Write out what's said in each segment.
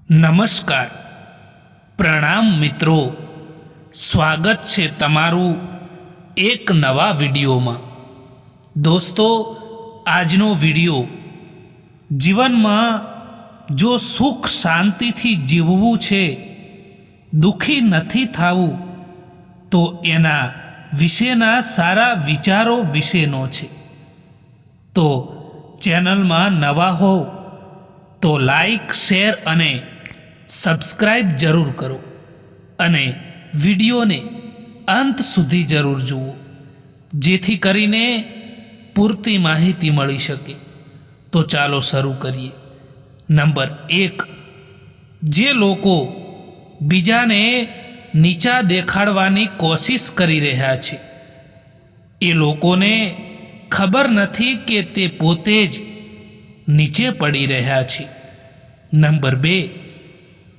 નમસ્કાર, પ્રણામ મિત્રો. સ્વાગત છે તમારું એક નવા વિડીયોમાં. દોસ્તો, આજનો વિડીયો જીવનમાં જો સુખ શાંતિથી જીવવું છે, દુઃખી નથી થવું, તો એના વિશેના સારા વિચારો વિશેનો છે. તો ચેનલમાં નવા હો તો લાઈક, શેર અને સબસ્ક્રાઈબ જરૂર કરો અને વિડીયોને અંત સુધી જરૂર જુઓ, જેથી કરીને પૂરતી માહિતી મળી શકે. તો ચાલો શરૂ કરીએ. નંબર 1, જે લોકો બીજાને નીચા દેખાડવાની કોશિશ કરી રહ્યા છે, એ લોકોને ખબર નથી કે તે પોતે જ નીચે પડી રહ્યા છે. નંબર 2,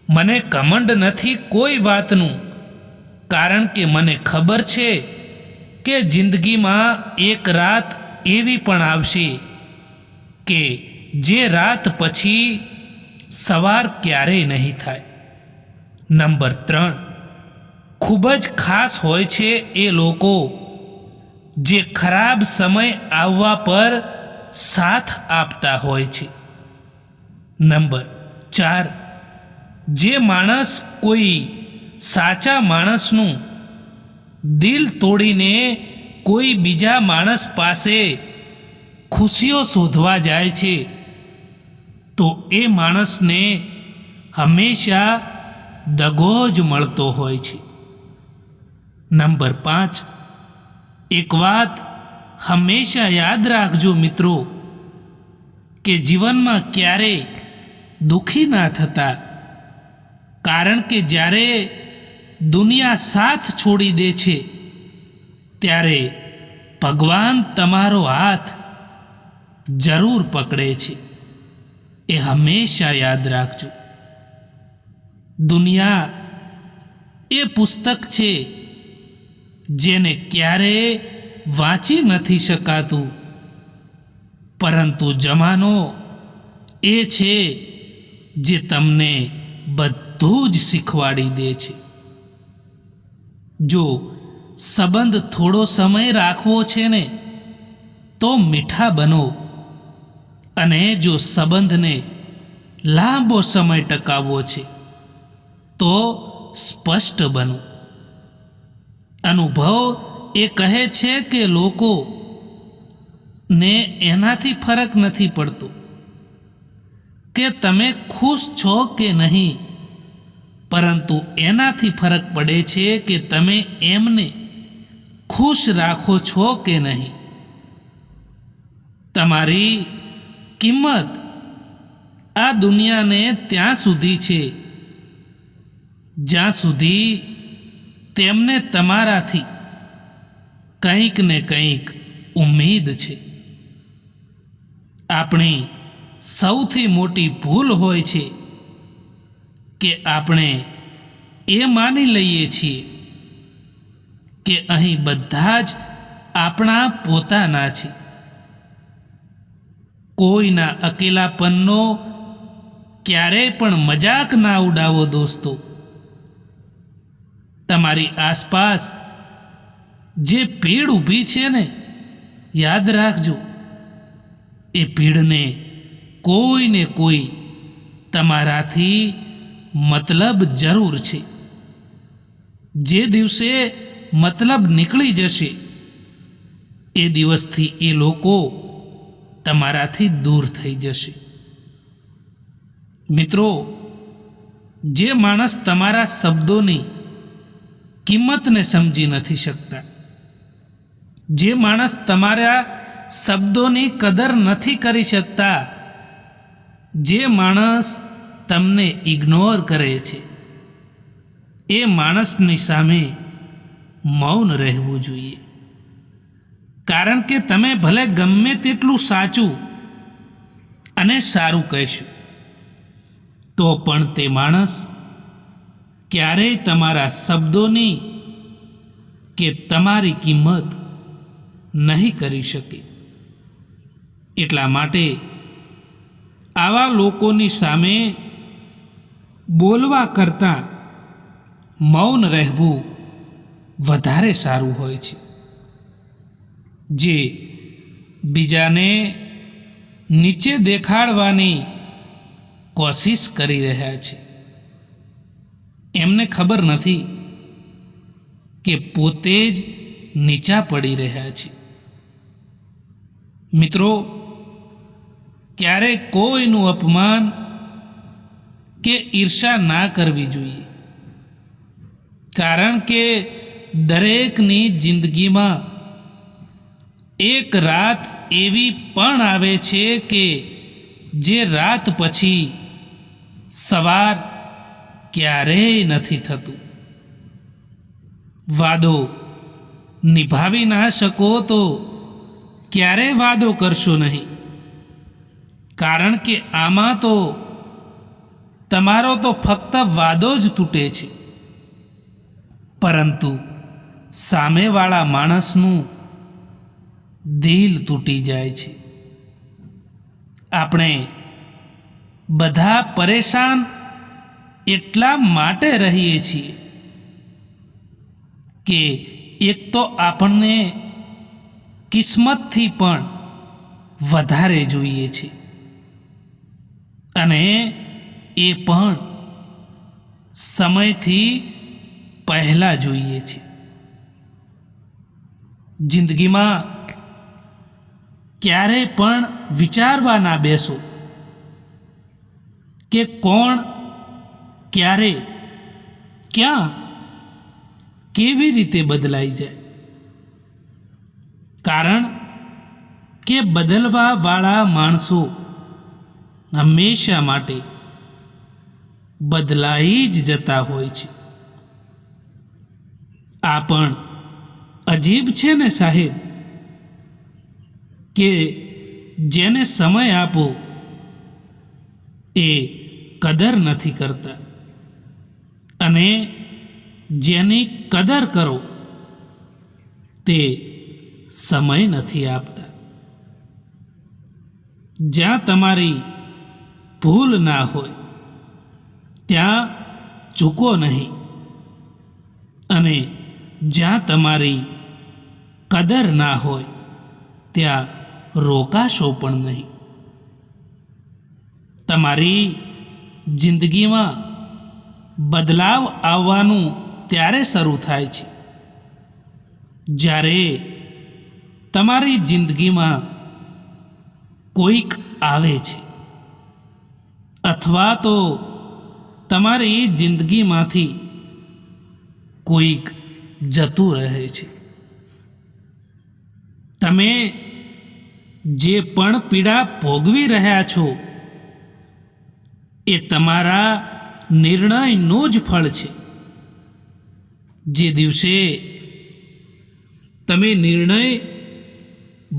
મને કમંડ નથી કોઈ વાતનું, કારણ કે મને ખબર છે કે જિંદગીમાં એક રાત એવી પણ આવશે કે જે રાત પછી સવાર ક્યારેય નહીં થાય. નંબર 3, ખૂબ જ ખાસ હોય છે એ લોકો જે ખરાબ સમય આવવા પર સાથ આપતા હોય છે. નંબર 4, જે માણસ કોઈ સાચા માણસનું દિલ તોડીને કોઈ બીજા માણસ પાસે ખુશીઓ શોધવા જાય છે, તો એ માણસને હંમેશા દગો જ મળતો હોય છે. નંબર 5, એક વાત હંમેશા યાદ રાખજો મિત્રો, કે જીવનમાં ક્યારેય દુઃખી ના થતા, કારણ કે જ્યારે દુનિયા સાથ છોડી દે છે, ત્યારે ભગવાન તમારો હાથ જરૂર પકડે છે. એ હંમેશા યાદ રાખજો. દુનિયા એ પુસ્તક છે જેને ક્યારેય વાંચી નથી શકાતું, પરંતુ જમાનો એ છે જે તમને બધું જ શીખવાડી દે છે. જો સંબંધ થોડો સમય રાખવો છે ને, તો મીઠા બનો, અને જો સંબંધને લાંબો સમય ટકાવવો છે, તો સ્પષ્ટ બનો. અનુભવ એ કહે છે કે લોકો ને એનાથી ફરક નથી પડતો કે તમે ખુશ છો કે નહીં, પરંતુ એનાથી ફરક પડે છે કે તમે એમને ખુશ રાખો છો કે નહીં. તમારી કિંમત આ દુનિયાને ત્યાં સુધી છે જ્યાં સુધી તેમને તમારાથી કંઈક ને કંઈક ઉમ્મીદ છે. આપણી સૌથી મોટી ભૂલ હોય છે કે આપણે એ માની લઈએ છીએ કે અહીં બધા જ આપણા પોતાના છે. કોઈના અકેલાપનનો ક્યારેય પણ મજાક ના ઉડાવો દોસ્તો. તમારી આસપાસ જે ભીડ ઊભી છે ને, યાદ રાખજો, એ ભીડને કોઈને કોઈ તમારાથી મતલબ જરૂર છે. જે દિવસે મતલબ નીકળી જશે, એ દિવસથી એ લોકો તમારાથી દૂર થઈ જશે. મિત્રો, જે માણસ તમારા શબ્દોની કિંમતને સમજી નથી શકતા, જે માણસ તમારા શબ્દોની કદર નથી કરી શકતા, જે માણસ તમને ઇગ્નોર કરે છે, એ માણસની સામે મૌન રહેવું જોઈએ. કારણ કે તમે ભલે ગમે તેટલું સાચું અને સારું કહેશો, તો પણ તે માણસ ક્યારેય તમારા શબ્દોની કે તમારી કિંમત નહીં કરી શકે. એટલા માટે આવા લોકોની સામે બોલવા કરતાં મૌન રહેવું વધારે સારું હોય છે. જે બીજાને નીચે દેખાડવાની કોશિશ કરી રહ્યા છે, એમને ખબર નથી કે પોતે જ નીચા પડી રહ્યા છે. મિત્રો, ક્યારેય કોઈનું અપમાન કે ઈર્ષા ના કરવી જોઈએ, કારણ કે દરેકની જિંદગીમાં એક રાત એવી પણ આવે છે કે જે રાત પછી સવાર ક્યારેય નથી થતું. વાદો નિભાવી ના શકો તો ક્યારેય વાદો કરશો નહીં, કારણ કે આમાં તો તમારો તો ફક્ત વાદો જ તૂટે છે, પરંતુ સામેવાળા માણસનું દિલ તૂટી જાય છે. આપણે બધા પરેશાન એટલા માટે રહીએ છીએ કે એક તો આપણને કિસ્મતથી પણ વધારે જોઈએ છે, અને એ પણ સમયથી પહેલા જોઈએ છે. જિંદગીમાં ક્યારેય પણ વિચારવા ના બેસો કે કોણ, ક્યારે, ક્યાં, કેવી રીતે બદલાઈ જાય, કારણ કે બદલવા વાળા માણસો હંમેશા માટે બદલાઈ જ જતા હોય છે. આ પણ અજીબ છે ને સાહેબ, કે જેને સમય આપો એ કદર નથી કરતા, અને જેની કદર કરો તે સમય નથી આપતા. જ્યાં તમારી ભૂલ ના હોય ત્યાં ચૂકો નહીં, અને જ્યાં તમારી કદર ના હોય ત્યાં રોકાશો પણ નહીં. તમારી જિંદગીમાં બદલાવ આવવાનું ત્યારે શરૂ થાય છે જ્યારે તમારી જિંદગીમાં કોઈક આવે છે, અથવા તો તમારી જિંદગીમાંથી કોઈક જતું રહે છે. તમે જે પણ પીડા ભોગવી રહ્યા છો એ તમારા નિર્ણયનું જ ફળ છે. જે દિવસે તમે નિર્ણય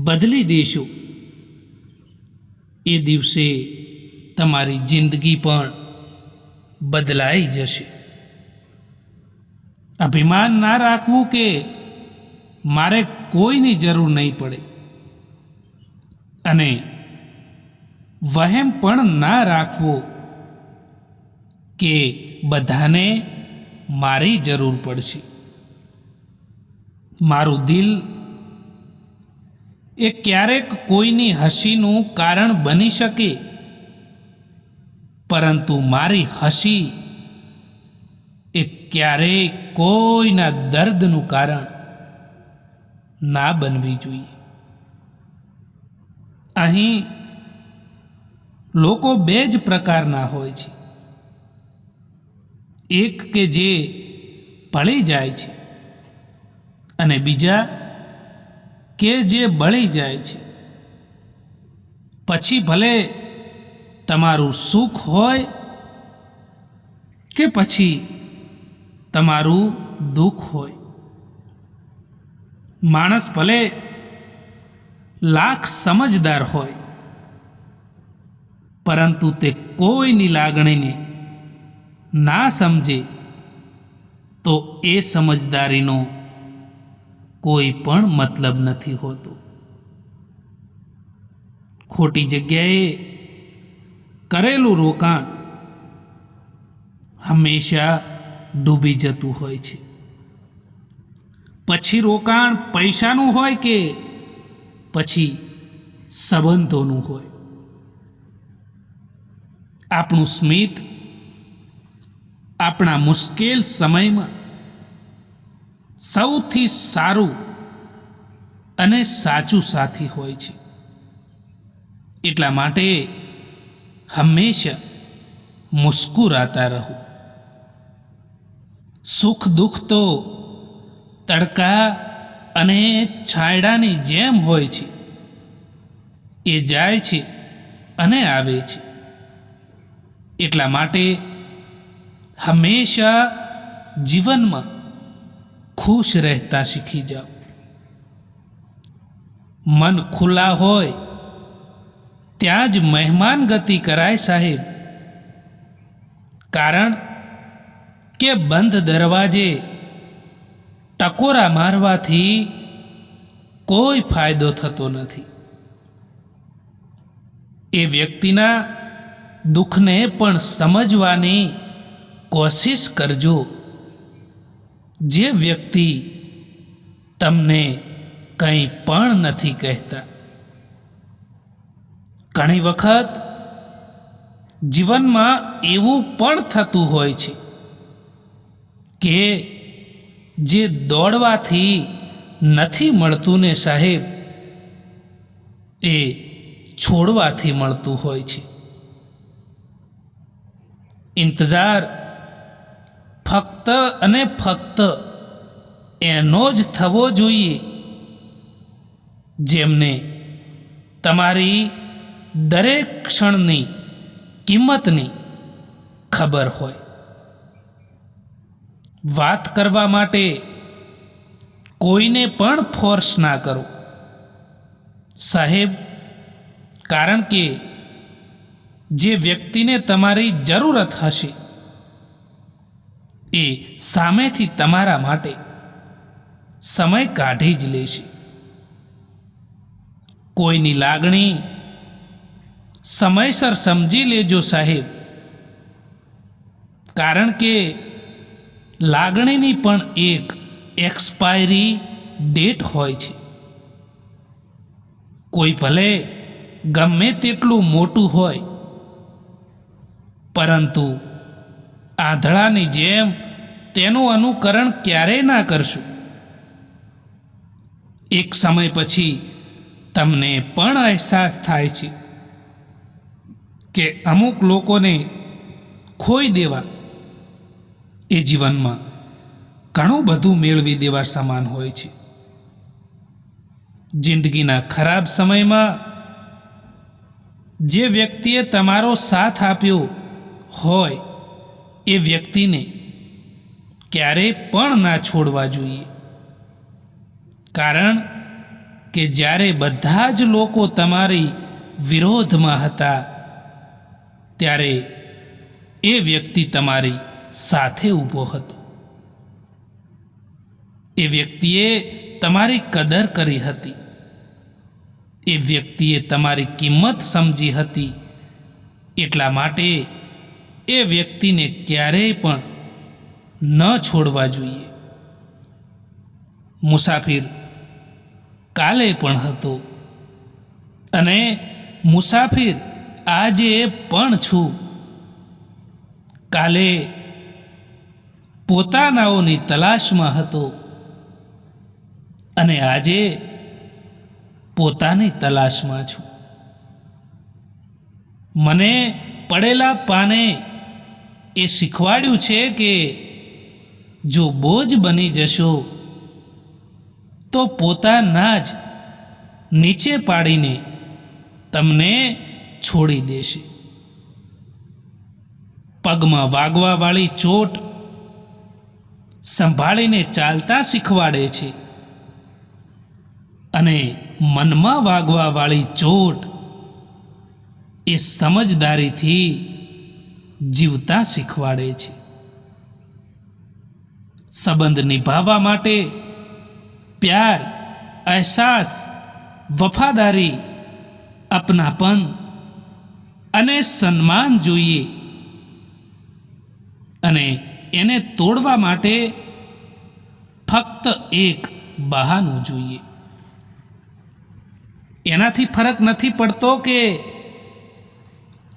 બદલી દેશો એ દિવસે તમારી જિંદગી પણ બદલાઈ જશે. અભિમાન ના રાખવું કે મારે કોઈની જરૂર નહીં પડે, અને વહેમ પણ ના રાખવો કે બધાને મારી જરૂર પડશે. મારું દિલ એ ક્યારેક કોઈની હસીનું કારણ બની શકે, પરંતુ મારી હસી એ ક્યારેય કોઈના દર્દનું કારણ ના બનવી જોઈએ. અહીં લોકો બે જ પ્રકારના હોય છે, એક કે જે ભળી જાય છે, અને બીજા કે જે બળી જાય છે. પછી ભલે તમારું સુખ હોય કે પછી તમારું દુઃખ હોય, માણસ ભલે લાખ સમજદાર હોય, પરંતુ તે કોઈની લાગણીને ના સમજે તો એ સમજદારીનો કોઈ પણ મતલબ નથી હોતો. ખોટી જગ્યાએ કરેલું રોકાણ હંમેશા ડૂબી જતું હોય છે. પછી રોકાણ પૈસાનું હોય કે પછી સંબંધોનું હોય. આપણું સ્મિત આપણા મુશ્કેલ સમયમાં સૌથી સારું અને સાચું સાથી હોય છે. એટલા માટે હંમેશા મુસ્કુરાતા રહો. સુખ દુઃખ તો તડકા અને છાંયડાની જેમ હોય છે. એ જાય છે અને આવે છે. એટલા માટે હંમેશા જીવનમાં ખુશ રહેતા શીખી જાઓ. મન ખુલ્લા હોય ત્યાં જ મહેમાન ગતિ કરાય સાહેબ. કારણ કે બંધ દરવાજે ટકોરા મારવાથી કોઈ ફાયદો થતો નથી. એ વ્યક્તિના દુઃખને પણ સમજવાની કોશિશ કરજો જે વ્યક્તિ તમને કંઈ પણ નથી કહેતા. ઘણી વખત જીવનમાં એવું પણ થતું હોય છે કે જે દોડવાથી નથી મળતું ને સાહેબ, એ છોડવાથી મળતું હોય છે. ઇંતજાર ફક્ત અને ફક્ત એનો જ થવો જોઈએ જેમને તમારી દરેક ક્ષણની કિંમતની ખબર હોય. વાત કરવા માટે કોઈને પણ ફોર્સ ના કરો સાહેબ. કારણ કે જે વ્યક્તિને તમારી જરૂરત હશે એ સામેથી તમારા માટે સમય કાઢી જ લેશે. કોઈની લાગણી સમયસર સમજી લેજો સાહેબ. કારણ કે લાગણીની પણ એક એક્સપાયરી ડેટ હોય છે. કોઈ ભલે ગમે તેટલું મોટું હોય પરંતુ આંધળાની જેમ તેનું અનુકરણ ક્યારેય ના કરશું. એક સમય પછી તમને પણ અહેસાસ થાય છે કે અમુક લોકોને ખોઈ દેવા એ જીવનમાં ઘણું બધું મેળવી દેવા સમાન હોય છે. જિંદગીના ખરાબ સમયમાં જે વ્યક્તિએ તમારો સાથ આપ્યો હોય એ વ્યક્તિને ક્યારેય પણ ના છોડવા જોઈએ. કારણ કે જ્યારે બધા જ લોકો તમારી વિરોધમાં હતા ત્યારે એ વ્યક્તિ તમારી સાથે ઊભો હતો. એ વ્યક્તિએ તમારી કદર કરી હતી. એ વ્યક્તિએ તમારી કિંમત સમજી હતી. એટલા માટે એ વ્યક્તિને ક્યારેય પણ ન છોડવા જોઈએ. મુસાફિર કાલે પણ હતો અને મુસાફિર આજે પણ છું. કાલે પોતાનાઓની તલાશમાં હતો અને આજે પોતાની તલાશમાં છું. મને પડેલા પાને એ શીખવાડ્યું છે કે જો બોજ બની જશો તો પોતાના જ નીચે પાડીને તમને છોડી દેશે. પગમાં વાગવાવાળી ચોટ સંભાળીને ચાલતા શીખવાડે છે અને મનમાં વાગવાવાળી ચોટ એ સમજદારીથી જીવતા શીખવાડે છે. સંબંધ નિભાવવા માટે પ્યાર, અહેસાસ, વફાદારી, અપનાપન અને સન્માન જોઈએ અને એને તોડવા માટે ફક્ત એક બહાનું જોઈએ. એનાથી ફરક નથી પડતો કે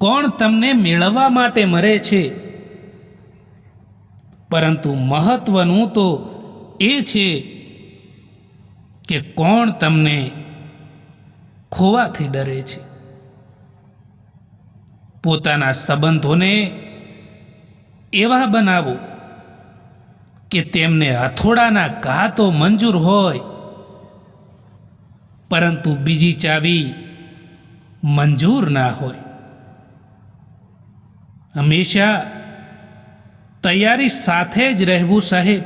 કોણ તમને મેળવવા માટે મરે છે, પરંતુ મહત્વનું તો એ છે કે કોણ તમને ખોવાથી ડરે છે. પોતાના સંબંધોને એવા બનાવો કે તેમને હથોડાના ઘા તો મંજૂર હોય, પરંતુ બીજી ચાવી મંજૂર ના હોય. હંમેશા તૈયારી સાથે જ રહેવું સાહેબ,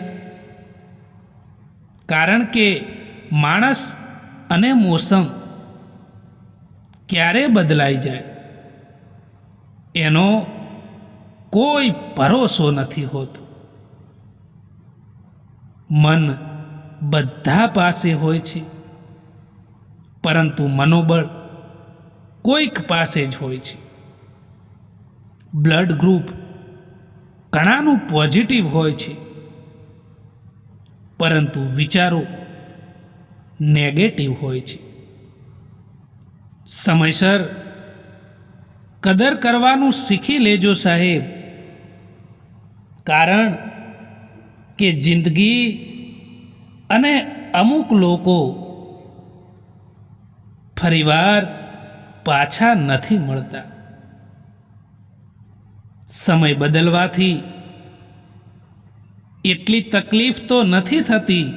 કારણ કે માણસ અને મોસમ ક્યારે બદલાઈ જાય એનો કોઈ ભરોસો નથી હોતો. મન બધા પાસે હોય છે, પરંતુ મનોબળ કોઈક પાસે જ હોય છે. બ્લડ ગ્રુપ ઘણાનું પોઝિટિવ હોય છે, પરંતુ વિચારો નેગેટિવ હોય છે. સમયસર કદર કરવાનું શીખી લેજો સાહેબ, કારણ કે જિંદગી અને અમુક લોકો ફરીવાર પાછા નથી મળતા. સમય બદલવાથી એટલી તકલીફ તો નથી થતી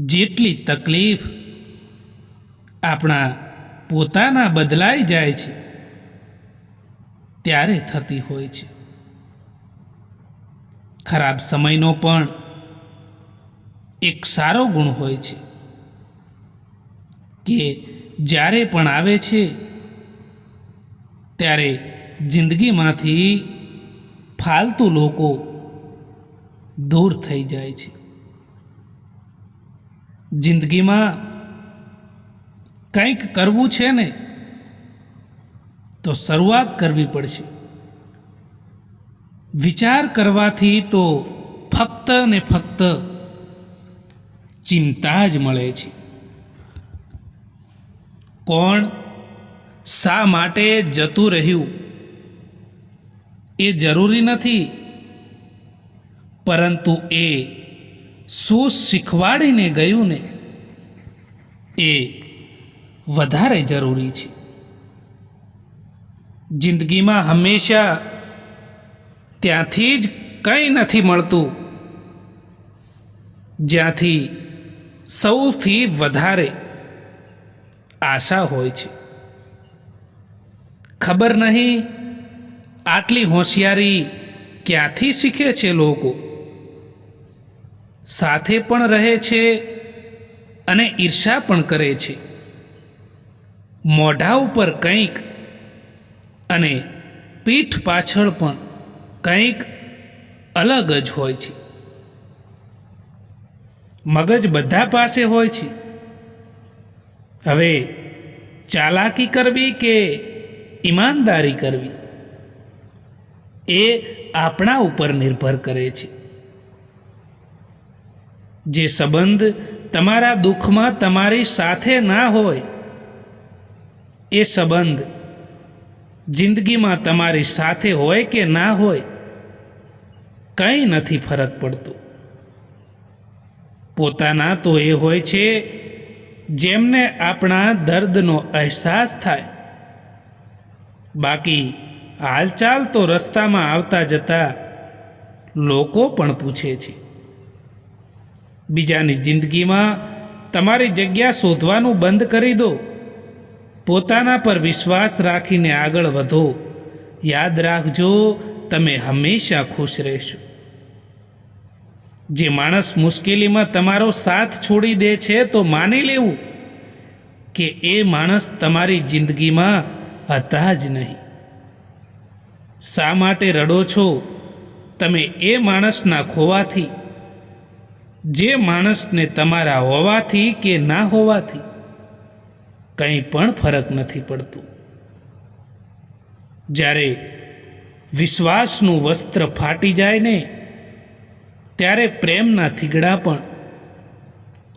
જેટલી તકલીફ આપણા પોતાના બદલાઈ જાય છે ત્યારે થતી હોય છે. ખરાબ સમયનો પણ એક સારો ગુણ હોય છે કે જ્યારે પણ આવે છે ત્યારે જિંદગીમાંથી ફાલતુ લોકો દૂર થઈ જાય છે. જિંદગીમાં કંઈક કરવું છે ને તો શરૂઆત કરવી પડશે. વિચાર કરવાથી તો ફક્ત ને ફક્ત ચિંતા જ મળે છે. કોણ શા માટે જતું રહ્યું એ જરૂરી નથી, પરંતુ એ શું શીખવાડીને ગયું ને એ વધારે જરૂરી છે. જિંદગીમાં હંમેશા ત્યાંથી જ કંઈ નથી મળતું જ્યાંથી સૌથી વધારે આશા હોય છે. ખબર નહીં આટલી હોશિયારી ક્યાંથી શીખે છે લોકો. સાથે પણ રહે છે અને ઈર્ષા પણ કરે છે. મોઢા ઉપર કંઈક અને પીઠ પાછળ પણ કંઈક અલગ જ હોય છે. મગજ બધા પાસે હોય છે. હવે ચાલાકી કરવી કે ઈમાનદારી કરવી એ આપણા ઉપર નિર્ભર કરે છે. જે સંબંધ તમારા દુઃખમાં તમારી સાથે ના હોય એ સંબંધ જિંદગીમાં તમારી સાથે હોય કે ના હોય કંઈ નથી ફરક પડતો. પોતાના તો એ હોય છે જેમને આપણા દર્દનો અહેસાસ થાય. બાકી હાલચાલ તો રસ્તામાં આવતા જતા લોકો પણ પૂછે છે. બીજાની જિંદગીમાં તમારી જગ્યા શોધવાનું બંધ કરી દો. પોતાના પર વિશ્વાસ રાખીને આગળ વધો. યાદ રાખજો, તમે હંમેશા ખુશ રહેશો. જે માણસ મુશ્કેલીમાં તમારો સાથ છોડી દે છે તો માની લેવું કે એ માણસ તમારી જિંદગીમાં હતા જ નહીં. શા માટે રડો છો તમે એ માણસના ખોવાથી, જે માણસને તમારા હોવાથી કે ના હોવાથી કંઈ પણ ફરક નથી પડતો. જ્યારે વિશ્વાસનું વસ્ત્ર ફાટી જાય ને ત્યારે પ્રેમના થીગડા પણ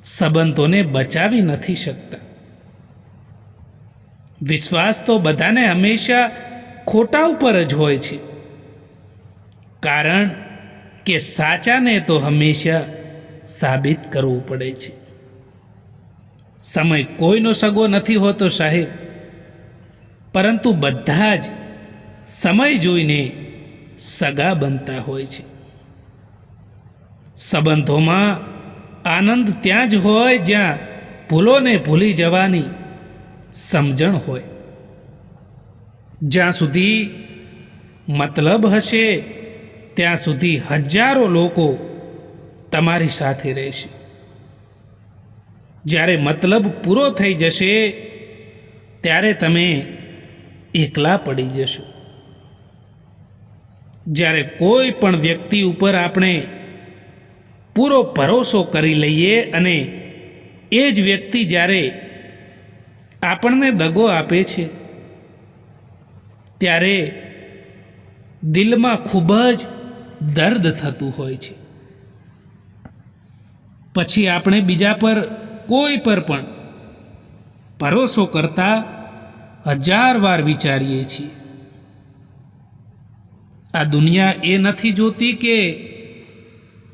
સંબંધોને બચાવી નથી શકતા. વિશ્વાસ તો બધાને હંમેશા ખોટા ઉપર જ હોય છે, કારણ કે સાચાને તો હંમેશા સાબિત કરવું પડે છે. સમય કોઈનો સગો નથી હોતો સાહેબ, પરંતુ બધા જ સમય જોઈને સગા બનતા હોય છે. સંબંધોમાં આનંદ ત્યાં જ હોય જ્યાં ભૂલોને ભૂલી જવાની સમજણ હોય. જ્યાં સુધી મતલબ હશે ત્યાં સુધી હજારો લોકો તમારી સાથે રહેશે. જ્યારે મતલબ પૂરો થઈ જશે ત્યારે તમે એકલા પડી જશો. જ્યારે કોઈ પણ વ્યક્તિ ઉપર આપણે પૂરો ભરોસો કરી લઈએ અને એ જ વ્યક્તિ જ્યારે આપણને દગો આપે છે ત્યારે દિલમાં ખૂબ જ દર્દ થતું હોય છે. પછી આપણે બીજા પર કોઈ પર પણ ભરોસો કરતા 1000 વાર વિચારીએ છીએ. આ દુનિયા એ નથી જોતી કે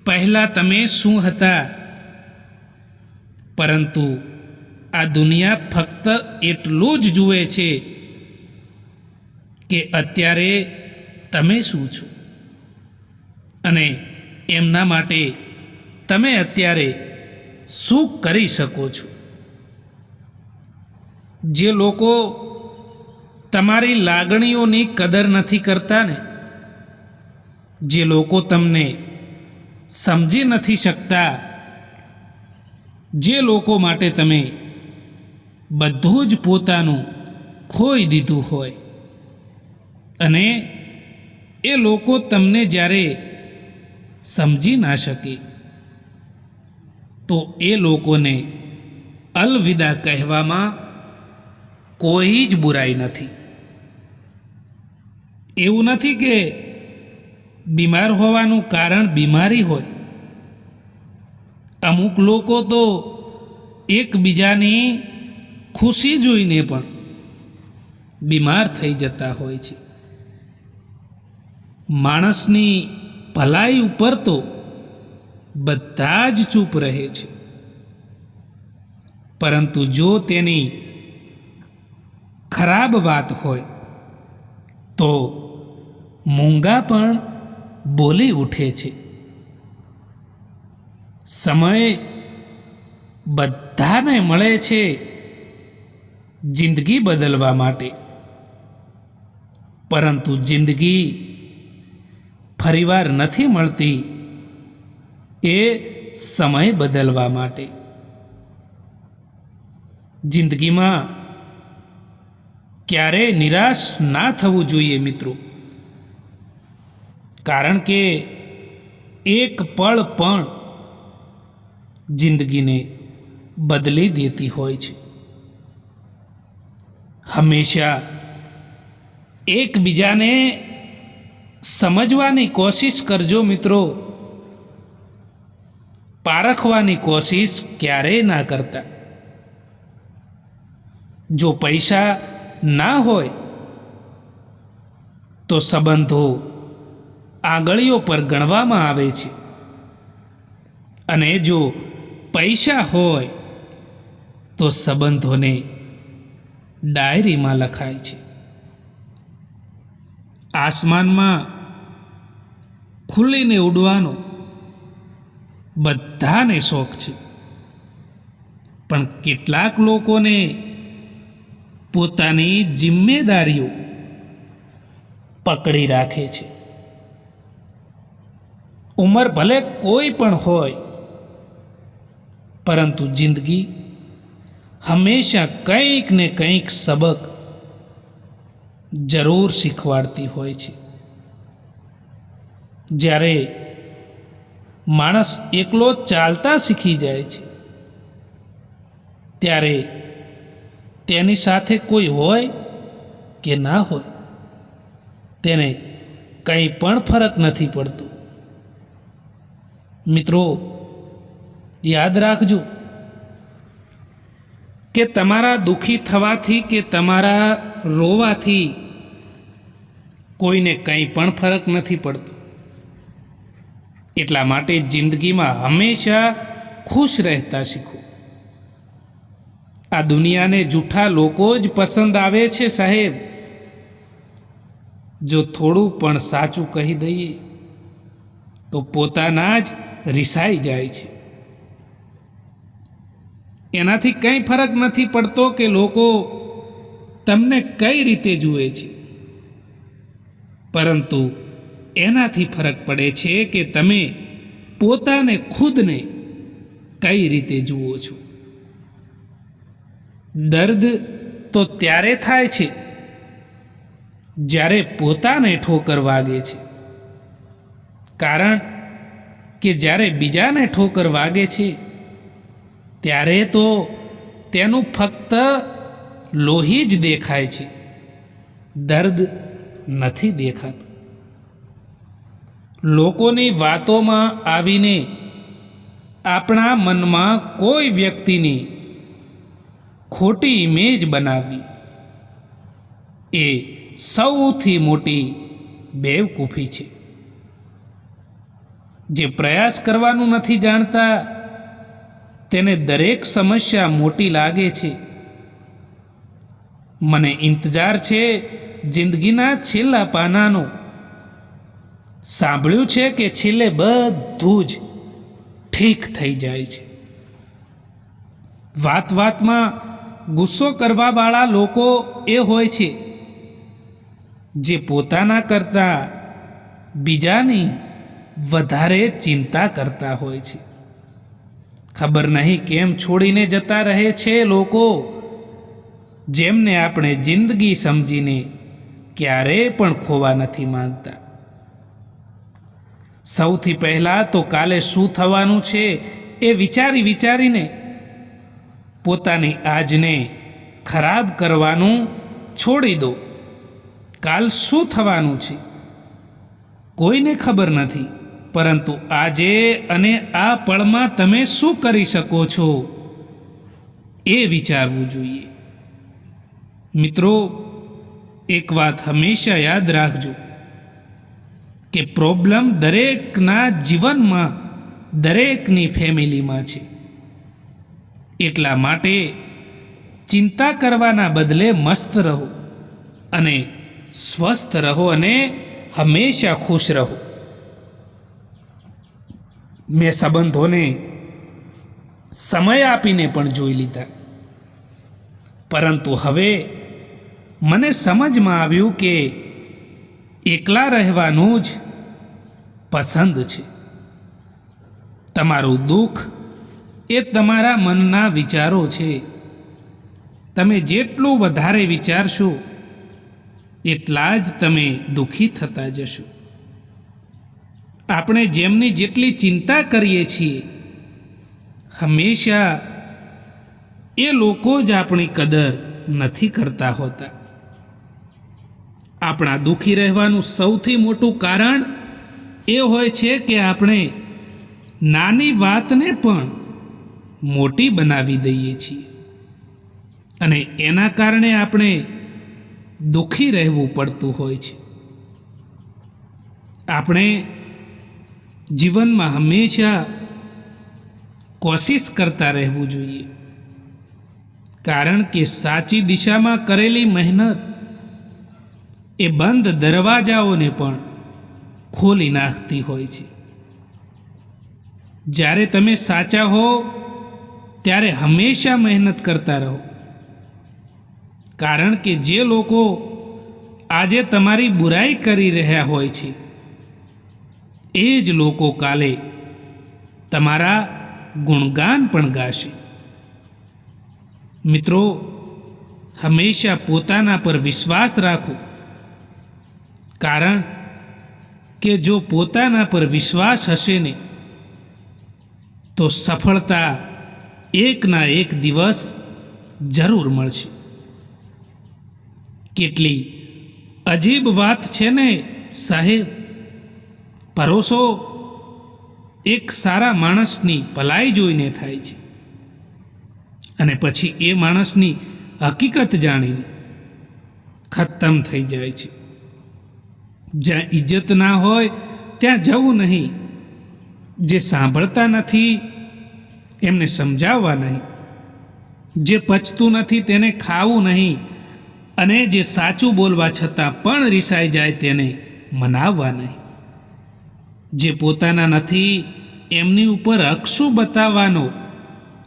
પહેલાં તમે શું હતા, પરંતુ આ દુનિયા ફક્ત એટલું જ જુએ છે કે અત્યારે તમે શું છો અને એમના માટે તમે અત્યારે શું કરી શકો છો. જે લોકો તમારી લાગણીઓની કદર નથી કરતા ને, જે લોકો તમને સમજી નથી શકતા, જે લોકો માટે તમે બધું જ પોતાનું ખોઈ દીધું હોય અને એ લોકો તમને જ્યારે સમજી ના શકે તો એ લોકોને અલવિદા કહેવામાં કોઈ જ બુરાઈ નથી. એવું નથી કે બીમાર હોવાનું કારણ બીમારી હોય. અમુક લોકો તો એકબીજાની ખુશી જોઈને પણ બીમાર થઈ જતા હોય છે. માણસની ભલાઈ ઉપર તો બધા જ ચૂપ રહે છે, પરંતુ જો તેની ખરાબ વાત હોય તો મૂંગા પણ બોલી ઉઠે છે. સમય બધાને મળે છે જિંદગી બદલવા માટે, પરંતુ જિંદગી ફરીવાર નથી મળતી એ સમય બદલવા માટે. જિંદગીમાં ક્યારેય નિરાશ ના થવું જોઈએ મિત્રો, કારણ કે એક પળ પણ જિંદગીને બદલી દેતી હોય છે. હંમેશા એકબીજાને સમજવાની કોશિશ કરજો મિત્રો, પારખવાની કોશિશ ક્યારેય ના કરતા. જો પૈસા ના હોય તો સંબંધો આંગળીઓ પર ગણવામાં આવે છે, અને જો પૈસા હોય તો સંબંધોને ડાયરીમાં લખાય છે. આસમાનમાં ખુલ્લીને ઉડવાનો બધાને શોખ છે, પણ કેટલાક લોકોને પોતાની જિમ્મેદારીઓ પકડી રાખે છે. ઉંમર ભલે કોઈ પણ હોય, પરંતુ જિંદગી હંમેશા કંઈક ને કંઈક સબક જરૂર શીખવાડતી હોય છે. જ્યારે માણસ એકલો ચાલતા શીખી જાય છે ત્યારે તેની સાથે કોઈ હોય કે ના હોય તેને કંઈ પણ ફરક નથી પડતો. મિત્રો, યાદ રાખજો કે તમારા દુઃખી થવાથી કે તમારા રોવાથી કોઈને કંઈ પણ ફરક નથી પડતો. એટલા માટે જિંદગીમાં હંમેશા ખુશ રહેતા શીખો. આ દુનિયાને જૂઠા લોકો જ પસંદ આવે છે સાહેબ. જો થોડું પણ સાચું કહી દઈએ તો પોતાના જ રિસાઈ જાય છે. એનાથી કંઈ ફરક નથી પડતો કે લોકો તમને કઈ રીતે જુએ છે, પરંતુ એનાથી ફરક પડે છે કે તમે પોતાને ખુદને કઈ રીતે જુઓ છો. દર્દ તો ત્યારે થાય છે જ્યારે પોતાને ઠોકર વાગે છે, કારણ કે જ્યારે બીજાને ઠોકર વાગે છે ત્યારે તો તેનું ફક્ત લોહી જ દેખાય છે, દર્દ નથી દેખાતું. લોકોની વાતોમાં આવીને આપણા મનમાં કોઈ વ્યક્તિની ખોટી ઇમેજ બનાવવી એ સૌથી મોટી બેવકૂફી છે. જે પ્રયાસ કરવાનું નથી જાણતા તેને દરેક સમસ્યા મોટી લાગે છે. મને ઇંતજાર છે જિંદગીના છેલ્લા પાનાનો. સાંભળ્યું છે કે છેલ્લે બધું જ ઠીક થઈ જાય છે. વાત વાતમાં ગુસ્સો કરવાવાળા લોકો એ હોય છે જે પોતાના કરતાં બીજાની વધારે ચિંતા કરતા હોય છે. ખબર નહીં કેમ છોડીને જતા રહે છે લોકો, જેમને આપણે જિંદગી સમજીને ક્યારેય પણ ખોવા નથી માંગતા. સૌથી પહેલાં તો કાલે શું થવાનું છે એ વિચારીને પોતાની આજને ખરાબ કરવાનું છોડી દો. કાલ શું થવાનું છે કોઈને ખબર નથી, પરંતુ આજે અને આ પળમાં તમે શું કરી શકો છો એ વિચારવું જોઈએ. મિત્રો, એક વાત હંમેશા યાદ રાખજો કે પ્રોબ્લેમ દરેકના જીવનમાં, દરેકની ફેમિલીમાં છે. એટલા માટે ચિંતા કરવાના બદલે મસ્ત રહો અને સ્વસ્થ રહો અને હંમેશા ખુશ રહો. મેં સંબંધોને સમય આપીને પણ જોઈ લીધા, પરંતુ હવે મને સમજમાં આવ્યું કે એકલા રહેવાનું જ પસંદ છે. તમારું દુઃખ એ તમારા મનના વિચારો છે. તમે જેટલું વધારે વિચારશો એટલા જ તમે દુઃખી થતા જશો. આપણે જેમની જેટલી ચિંતા કરીએ છીએ હંમેશા એ લોકો જ આપણી કદર નથી કરતા હોતા. આપણા દુઃખી રહેવાનું સૌથી મોટું કારણ એ હોય છે કે આપણે નાની વાતને પણ મોટી બનાવી દઈએ છીએ અને એના કારણે આપણે દુઃખી રહેવું પડતું હોય છે. આપણે જીવનમાં હંમેશા કોશિશ કરતા રહેવું જોઈએ, કારણ કે સાચી દિશામાં કરેલી મહેનત એ બંધ દરવાજાઓને પણ ખોલી નાખતી હોય છે. જ્યારે તમે સાચા હો ત્યારે હંમેશા મહેનત કરતા રહો, કારણ કે જે લોકો આજે તમારી બુરાઈ કરી રહ્યા હોય છે એ જ લોકો કાલે તમારા ગુણગાન પણ ગાશે. મિત્રો, હંમેશા પોતાના પર વિશ્વાસ રાખો, કારણ કે જો પોતાના પર વિશ્વાસ હશે ને તો સફળતા એકના એક દિવસ જરૂર મળશે. કેટલી અજીબ વાત છે ને સાહેબ, ભરોસો એક સારા માણસની ભલાઈ જોઈને થાય છે અને પછી એ માણસની હકીકત જાણીને ખતમ થઈ જાય છે. જ્યાં ઇજ્જત ના હોય ત્યાં જવું નહીં. જે સાંભળતા નથી એમને સમજાવવા નહીં. જે પચતું નથી તેને ખાવું નહીં. અને જે સાચું બોલવા છતાં પણ રિસાઈ જાય તેને મનાવવા નહીં. જે પોતાના નથી એમની ઉપર હક શું બતાવવાનો,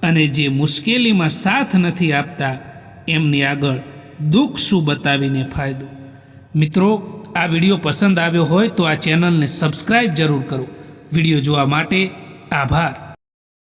અને જે મુશ્કેલીમાં સાથ નથી આપતા એમની આગળ દુઃખ શું બતાવીને ફાયદો. મિત્રો, આ વિડીયો પસંદ આવ્યો હોય તો આ ચેનલને સબસ્ક્રાઈબ જરૂર કરો. વિડીયો જોવા માટે આભાર.